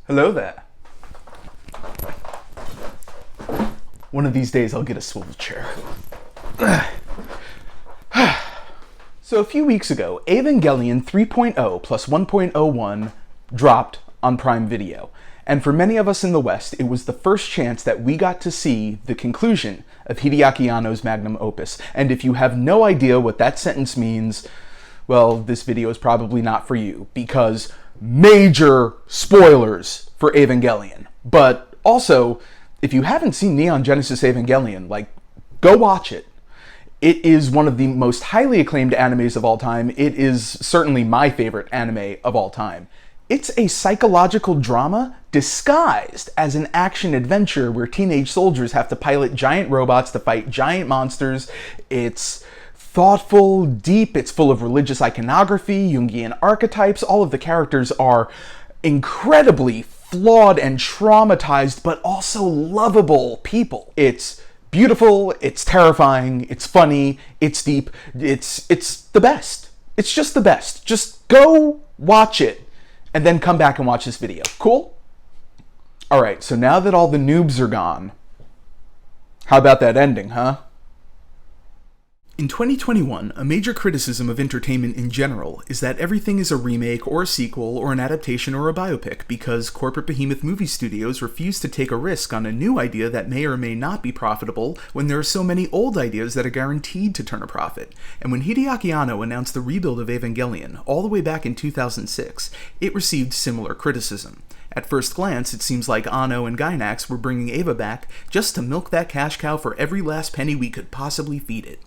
Hello there. One of these days I'll get a swivel chair. So a few weeks ago, Evangelion 3.0 plus 1.01 dropped on Prime Video. And for many of us in the West, it was the first chance that we got to see the conclusion of Hideaki Anno's magnum opus. And if you have no idea what that sentence means, well, this video is probably not for you, because major spoilers for Evangelion. But also, if you haven't seen Neon Genesis Evangelion, go watch it. It is one of the most highly acclaimed animes of all time. It is certainly my favorite anime of all time. It's a psychological drama disguised as an action adventure where teenage soldiers have to pilot giant robots to fight giant monsters. It's thoughtful, deep, it's full of religious iconography, Jungian archetypes. All of the characters are incredibly flawed and traumatized, but also lovable people. It's beautiful, it's terrifying, it's funny, it's deep, it's the best. It's just the best. Just go watch it, and then come back and watch this video. Cool? Alright, so now that all the noobs are gone, how about that ending, huh? In 2021, a major criticism of entertainment in general is that everything is a remake or a sequel or an adaptation or a biopic because corporate behemoth movie studios refuse to take a risk on a new idea that may or may not be profitable when there are so many old ideas that are guaranteed to turn a profit. And when Hideaki Anno announced the rebuild of Evangelion all the way back in 2006, it received similar criticism. At first glance, it seems like Anno and Gainax were bringing Eva back just to milk that cash cow for every last penny we could possibly feed it.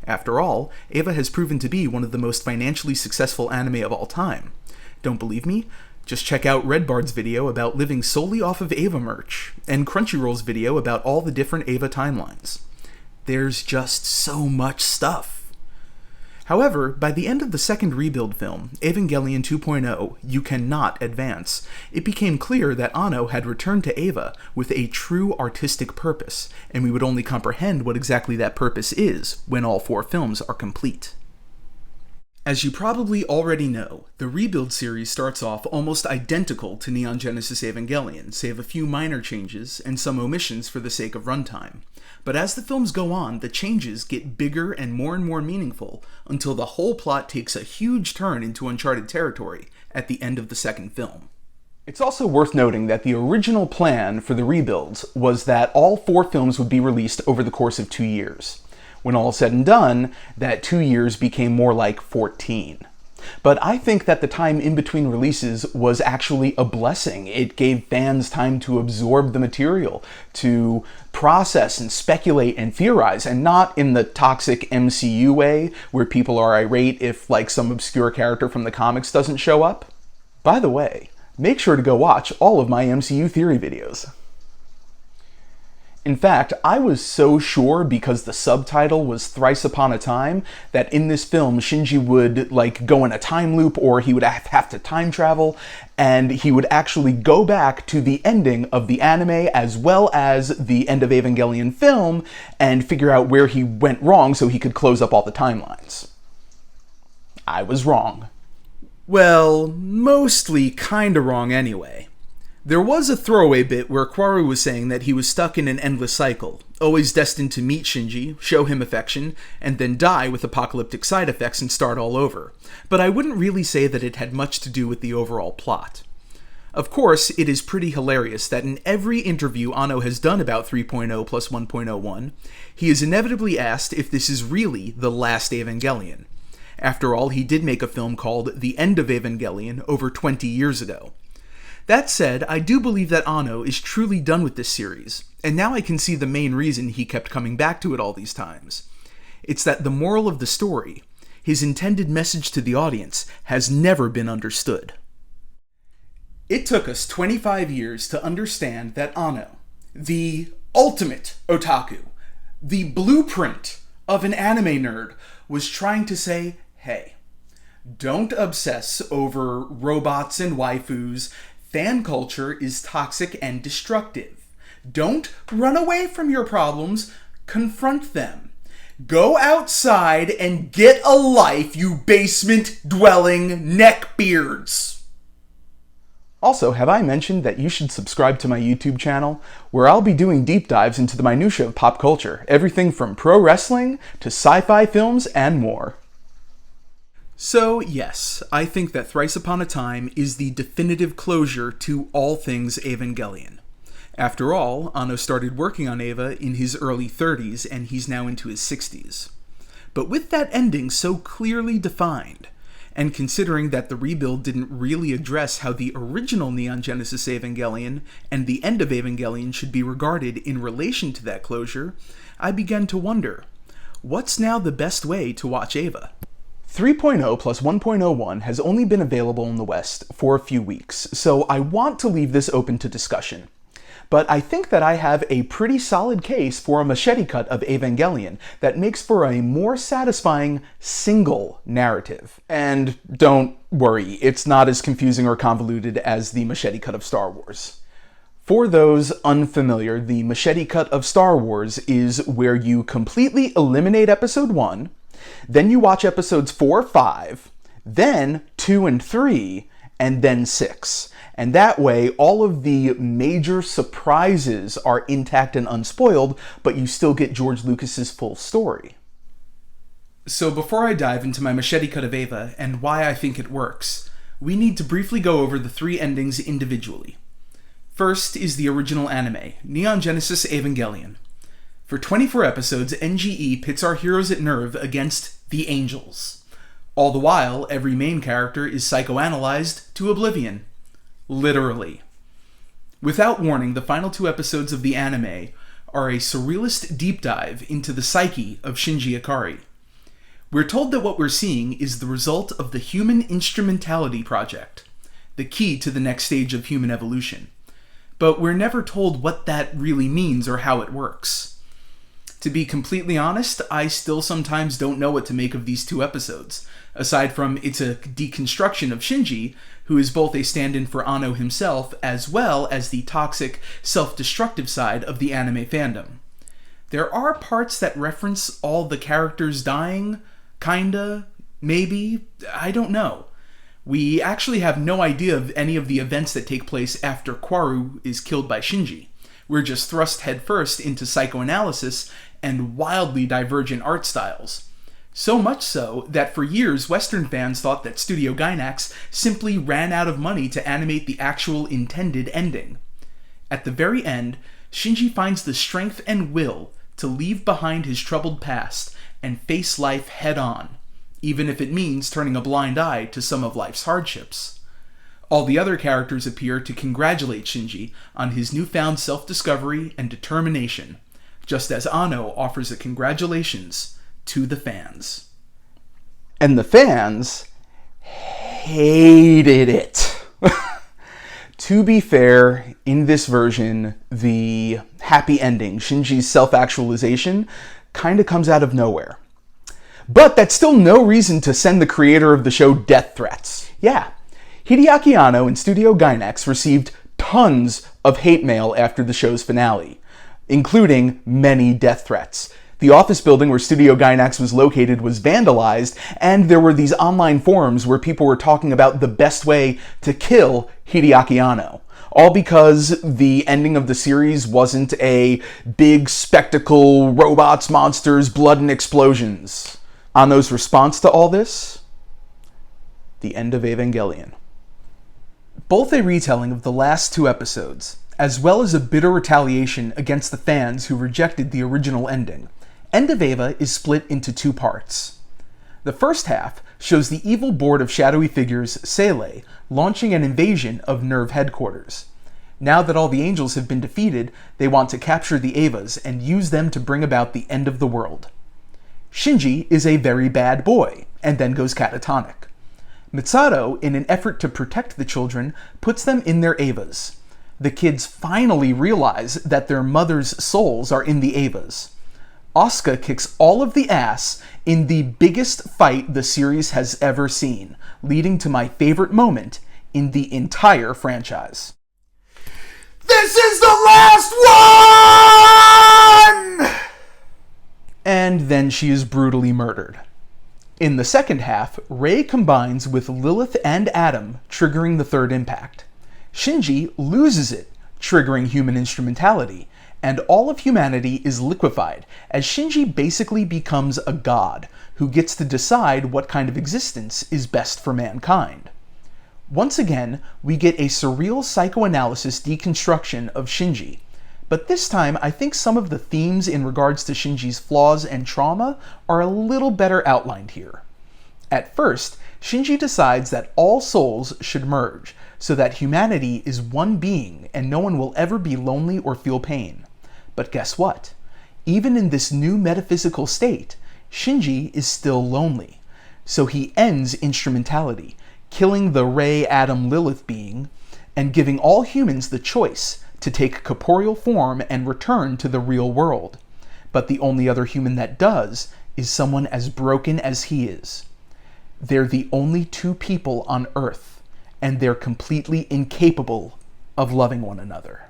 After all, Eva has proven to be one of the most financially successful anime of all time. Don't believe me? Just check out Redbard's video about living solely off of Eva merch, and Crunchyroll's video about all the different Eva timelines. There's just so much stuff. However, by the end of the second rebuild film, Evangelion 2.0, You Cannot Advance, it became clear that Anno had returned to Eva with a true artistic purpose, and we would only comprehend what exactly that purpose is when all 4 films are complete. As you probably already know, the Rebuild series starts off almost identical to Neon Genesis Evangelion, save a few minor changes and some omissions for the sake of runtime. But as the films go on, the changes get bigger and more meaningful until the whole plot takes a huge turn into uncharted territory at the end of the second film. It's also worth noting that the original plan for the rebuilds was that all 4 films would be released over the course of 2 years. When all is said and done, that 2 years became more like 14. But I think that the time in between releases was actually a blessing. It gave fans time to absorb the material, to process and speculate and theorize, and not in the toxic MCU way, where people are irate if, some obscure character from the comics doesn't show up. By the way, make sure to go watch all of my MCU theory videos. In fact, I was so sure, because the subtitle was Thrice Upon a Time, that in this film Shinji would, go in a time loop, or he would have to time travel, and he would actually go back to the ending of the anime as well as the End of Evangelion film and figure out where he went wrong so he could close up all the timelines. I was wrong. Well, mostly kinda wrong anyway. There was a throwaway bit where Quaru was saying that he was stuck in an endless cycle, always destined to meet Shinji, show him affection, and then die with apocalyptic side effects and start all over. But I wouldn't really say that it had much to do with the overall plot. Of course, it is pretty hilarious that in every interview Anno has done about 3.0 plus 1.01, he is inevitably asked if this is really the last Evangelion. After all, he did make a film called The End of Evangelion over 20 years ago. That said, I do believe that Anno is truly done with this series, and now I can see the main reason he kept coming back to it all these times. It's that the moral of the story, his intended message to the audience, has never been understood. It took us 25 years to understand that Anno, the ultimate otaku, the blueprint of an anime nerd, was trying to say, hey, don't obsess over robots and waifus. Fan culture is toxic and destructive. Don't run away from your problems, confront them. Go outside and get a life, you basement-dwelling neckbeards. Also, have I mentioned that you should subscribe to my YouTube channel, where I'll be doing deep dives into the minutiae of pop culture, everything from pro wrestling to sci-fi films and more. So, yes, I think that Thrice Upon a Time is the definitive closure to all things Evangelion. After all, Anno started working on Eva in his early 30s, and he's now into his 60s. But with that ending so clearly defined, and considering that the rebuild didn't really address how the original Neon Genesis Evangelion and the End of Evangelion should be regarded in relation to that closure, I began to wonder, what's now the best way to watch Eva? 3.0 plus 1.01 has only been available in the West for a few weeks, so I want to leave this open to discussion. But I think that I have a pretty solid case for a Machete Cut of Evangelion that makes for a more satisfying single narrative. And don't worry, it's not as confusing or convoluted as the Machete Cut of Star Wars. For those unfamiliar, the Machete Cut of Star Wars is where you completely eliminate Episode 1, then you watch Episodes 4, 5, then 2 and 3, and then 6. And that way, all of the major surprises are intact and unspoiled, but you still get George Lucas's full story. So before I dive into my Machete Cut of Eva and why I think it works, we need to briefly go over the three endings individually. First is the original anime, Neon Genesis Evangelion. For 24 episodes, NGE pits our heroes at NERV against the Angels. All the while, every main character is psychoanalyzed to oblivion. Literally. Without warning, the final 2 episodes of the anime are a surrealist deep dive into the psyche of Shinji Ikari. We're told that what we're seeing is the result of the Human Instrumentality Project, the key to the next stage of human evolution. But we're never told what that really means or how it works. To be completely honest, I still sometimes don't know what to make of these 2 episodes, aside from it's a deconstruction of Shinji, who is both a stand-in for Anno himself, as well as the toxic, self-destructive side of the anime fandom. There are parts that reference all the characters dying, kinda, maybe, I don't know. We actually have no idea of any of the events that take place after Kwaru is killed by Shinji. We're just thrust headfirst into psychoanalysis and wildly divergent art styles. So much so that for years Western fans thought that Studio Gainax simply ran out of money to animate the actual intended ending. At the very end, Shinji finds the strength and will to leave behind his troubled past and face life head-on, even if it means turning a blind eye to some of life's hardships. All the other characters appear to congratulate Shinji on his newfound self-discovery and determination, just as Anno offers a congratulations to the fans. And the fans hated it. To be fair, in this version, the happy ending, Shinji's self-actualization, kinda comes out of nowhere. But that's still no reason to send the creator of the show death threats. Yeah, Hideaki Anno and Studio Gainax received tons of hate mail after the show's finale, including many death threats. The office building where Studio Gainax was located was vandalized, and there were these online forums where people were talking about the best way to kill Hideaki Anno. All because the ending of the series wasn't a big spectacle, robots, monsters, blood, and explosions. Anno's response to all this? The End of Evangelion. Both a retelling of the last 2 episodes, as well as a bitter retaliation against the fans who rejected the original ending, End of Eva is split into 2 parts. The first half shows the evil board of shadowy figures, Seele, launching an invasion of NERV headquarters. Now that all the angels have been defeated, they want to capture the Evas and use them to bring about the end of the world. Shinji is a very bad boy, and then goes catatonic. Mitsudo, in an effort to protect the children, puts them in their Evas. The kids finally realize that their mother's souls are in the Evas. Asuka kicks all of the ass in the biggest fight the series has ever seen, leading to my favorite moment in the entire franchise. This is the last one! And then she is brutally murdered. In the second half, Rei combines with Lilith and Adam, triggering the third impact. Shinji loses it, triggering human instrumentality, and all of humanity is liquefied, as Shinji basically becomes a god who gets to decide what kind of existence is best for mankind. Once again, we get a surreal psychoanalysis deconstruction of Shinji, but this time I think some of the themes in regards to Shinji's flaws and trauma are a little better outlined here. At first, Shinji decides that all souls should merge, so that humanity is one being and no one will ever be lonely or feel pain. But guess what? Even in this new metaphysical state, Shinji is still lonely. So he ends instrumentality, killing the Rei Adam Lilith being, and giving all humans the choice to take corporeal form and return to the real world. But the only other human that does is someone as broken as he is. They're the only two people on Earth, and they're completely incapable of loving one another.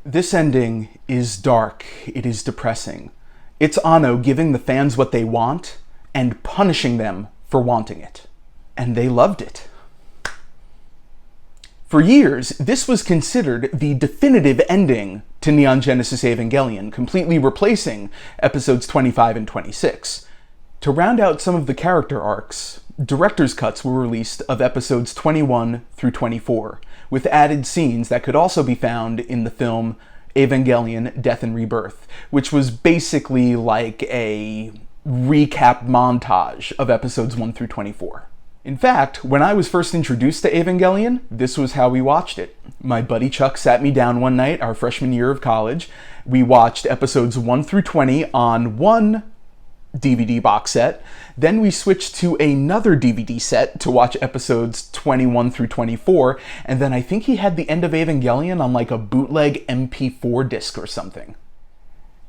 This ending is dark, it is depressing. It's Anno giving the fans what they want and punishing them for wanting it. And they loved it. For years, this was considered the definitive ending to Neon Genesis Evangelion, completely replacing episodes 25 and 26. To round out some of the character arcs, director's cuts were released of episodes 21 through 24, with added scenes that could also be found in the film Evangelion Death and Rebirth, which was basically like a recap montage of episodes 1 through 24. In fact, when I was first introduced to Evangelion, this was how we watched it. My buddy Chuck sat me down one night, our freshman year of college. We watched episodes 1 through 20 on one DVD box set. Then we switched to another DVD set to watch episodes 21 through 24. And then I think he had the End of Evangelion on like a bootleg MP4 disc or something.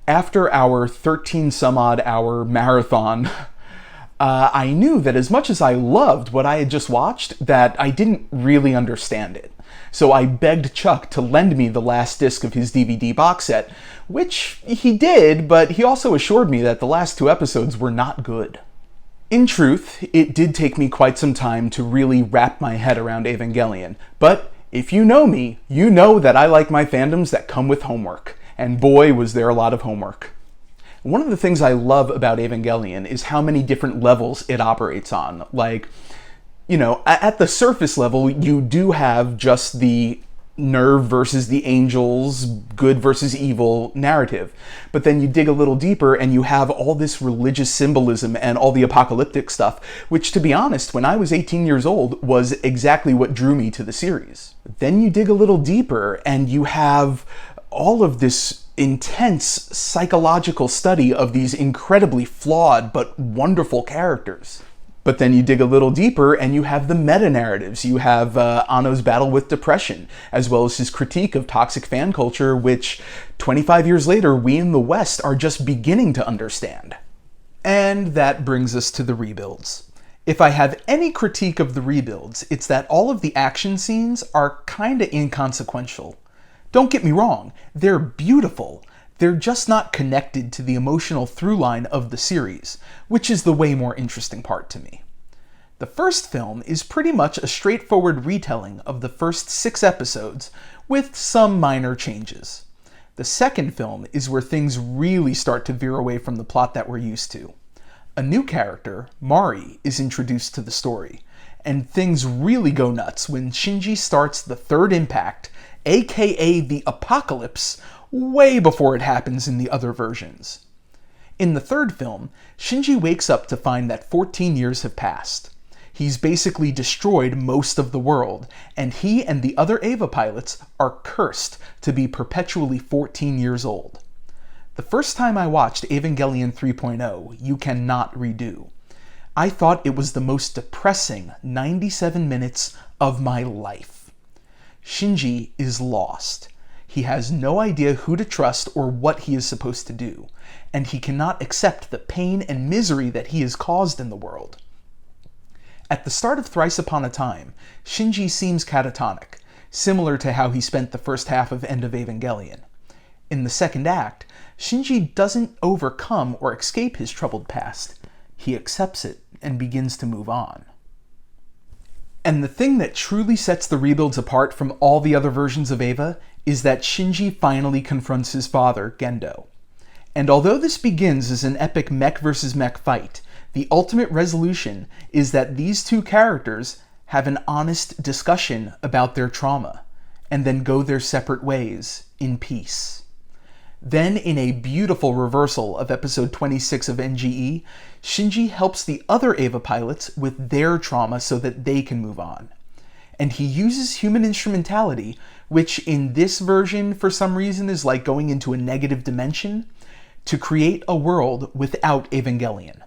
After our 13 some odd hour marathon, I knew that as much as I loved what I had just watched, that I didn't really understand it. So I begged Chuck to lend me the last disc of his DVD box set, which he did, but he also assured me that the last two episodes were not good. In truth, it did take me quite some time to really wrap my head around Evangelion, but if you know me, you know that I like my fandoms that come with homework, and boy was there a lot of homework. One of the things I love about Evangelion is how many different levels it operates on. Like, you know, at the surface level, you do have just the Nerve versus the angels, good versus evil narrative. But then you dig a little deeper and you have all this religious symbolism and all the apocalyptic stuff, which, to be honest, when I was 18 years old, was exactly what drew me to the series. Then you dig a little deeper and you have all of this intense psychological study of these incredibly flawed but wonderful characters. But then you dig a little deeper and you have the meta-narratives. You have Anno's battle with depression, as well as his critique of toxic fan culture, which 25 years later, we in the West are just beginning to understand. And that brings us to the rebuilds. If I have any critique of the rebuilds, it's that all of the action scenes are kinda inconsequential. Don't get me wrong, they're beautiful. They're just not connected to the emotional through line of the series, which is the way more interesting part to me. The first film is pretty much a straightforward retelling of the first 6 episodes, with some minor changes. The second film is where things really start to veer away from the plot that we're used to. A new character, Mari, is introduced to the story, and things really go nuts when Shinji starts the third impact, aka the apocalypse, way before it happens in the other versions. In the third film, Shinji wakes up to find that 14 years have passed. He's basically destroyed most of the world, and he and the other Eva pilots are cursed to be perpetually 14 years old. The first time I watched Evangelion 3.0, You Cannot Redo, I thought it was the most depressing 97 minutes of my life. Shinji is lost. He has no idea who to trust or what he is supposed to do, and he cannot accept the pain and misery that he has caused in the world. At the start of Thrice Upon a Time, Shinji seems catatonic, similar to how he spent the first half of End of Evangelion. In the second act, Shinji doesn't overcome or escape his troubled past. He accepts it and begins to move on. And the thing that truly sets the rebuilds apart from all the other versions of Eva is that Shinji finally confronts his father, Gendo. And although this begins as an epic mech versus mech fight, the ultimate resolution is that these two characters have an honest discussion about their trauma, and then go their separate ways in peace. Then, in a beautiful reversal of episode 26 of NGE, Shinji helps the other Eva pilots with their trauma so that they can move on. And he uses human instrumentality, which in this version for some reason is like going into a negative dimension, to create a world without Evangelion.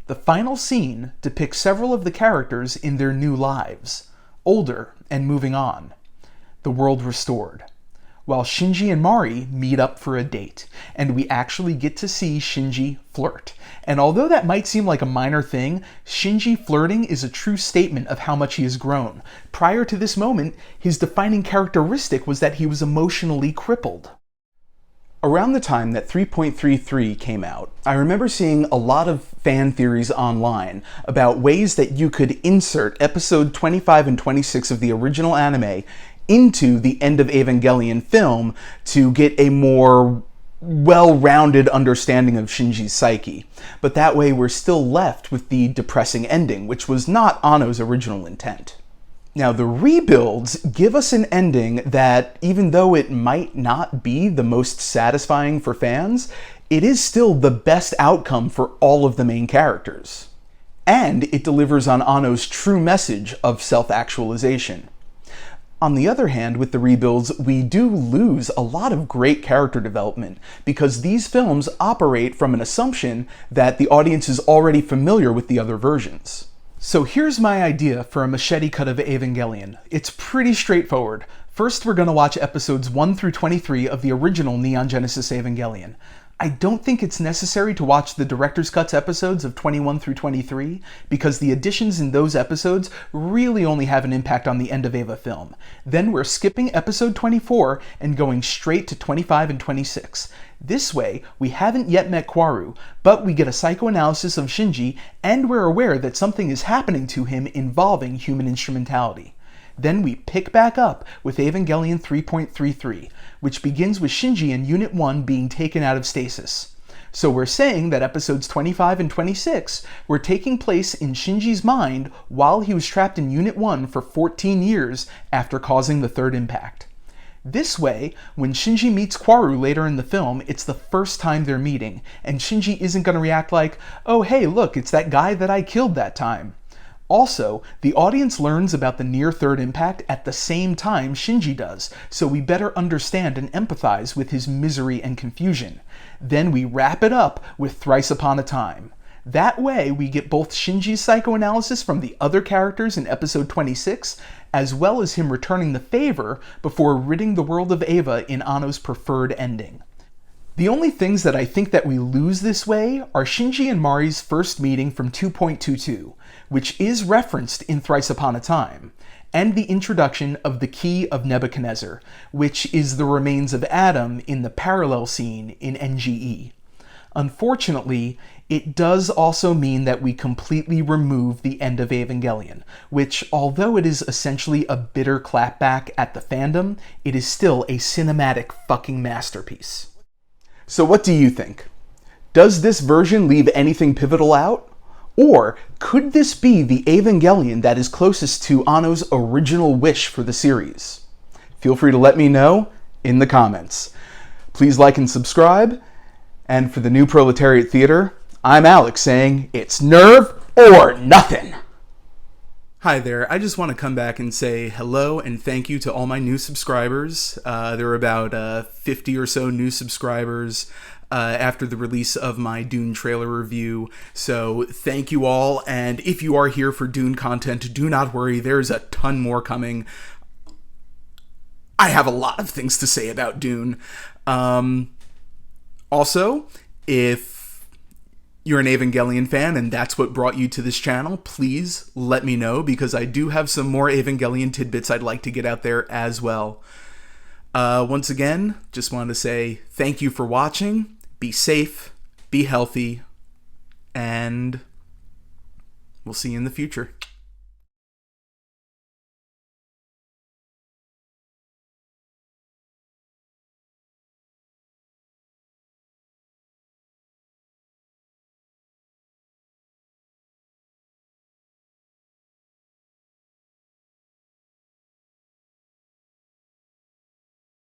The final scene depicts several of the characters in their new lives, older and moving on, the world restored, while Shinji and Mari meet up for a date, and we actually get to see Shinji flirt. And although that might seem like a minor thing, Shinji flirting is a true statement of how much he has grown. Prior to this moment, his defining characteristic was that he was emotionally crippled. Around the time that 3.33 came out, I remember seeing a lot of fan theories online about ways that you could insert episode 25 and 26 of the original anime into the End of Evangelion film to get a more well-rounded understanding of Shinji's psyche. But that way we're still left with the depressing ending, which was not Anno's original intent. Now, the rebuilds give us an ending that, even though it might not be the most satisfying for fans, it is still the best outcome for all of the main characters. And it delivers on Anno's true message of self-actualization. On the other hand, with the rebuilds, we do lose a lot of great character development because these films operate from an assumption that the audience is already familiar with the other versions. So here's my idea for a Machete Cut of Evangelion. It's pretty straightforward. First, we're going to watch episodes 1 through 23 of the original Neon Genesis Evangelion. I don't think it's necessary to watch the Director's Cuts episodes of 21 through 23 because the additions in those episodes really only have an impact on the End of Eva film. Then we're skipping episode 24 and going straight to 25 and 26. This way, we haven't yet met Kwaru, but we get a psychoanalysis of Shinji and we're aware that something is happening to him involving human instrumentality. Then we pick back up with Evangelion 3.33, which begins with Shinji and Unit 1 being taken out of stasis. So we're saying that episodes 25 and 26 were taking place in Shinji's mind while he was trapped in Unit 1 for 14 years after causing the third impact. This way, when Shinji meets Kwaru later in the film, it's the first time they're meeting, and Shinji isn't going to react like, "Oh hey, look, it's that guy that I killed that time." Also, the audience learns about the near third impact at the same time Shinji does, so we better understand and empathize with his misery and confusion. Then we wrap it up with Thrice Upon a Time. That way, we get both Shinji's psychoanalysis from the other characters in episode 26, as well as him returning the favor before ridding the world of Eva in Anno's preferred ending. The only things that I think that we lose this way are Shinji and Mari's first meeting from 2.22, which is referenced in Thrice Upon a Time, and the introduction of the Key of Nebuchadnezzar, which is the remains of Adam in the parallel scene in NGE. Unfortunately, it does also mean that we completely remove the End of Evangelion, which, although it is essentially a bitter clapback at the fandom, it is still a cinematic fucking masterpiece. So what do you think? Does this version leave anything pivotal out? Or could this be the Evangelion that is closest to Anno's original wish for the series? Feel free to let me know in the comments. Please like and subscribe. And for the New Proletariat Theater, I'm Alex saying it's nerve or nothing. Hi there, I just want to come back and say hello and thank you to all my new subscribers. There were about 50 or so new subscribers after the release of my Dune trailer review, so thank you all, and if you are here for Dune content, do not worry, there's a ton more coming. I have a lot of things to say about Dune. Also, if you're an Evangelion fan and that's what brought you to this channel, please let me know because I do have some more Evangelion tidbits I'd like to get out there as well. Once again, just wanted to say thank you for watching, be safe, be healthy, and we'll see you in the future.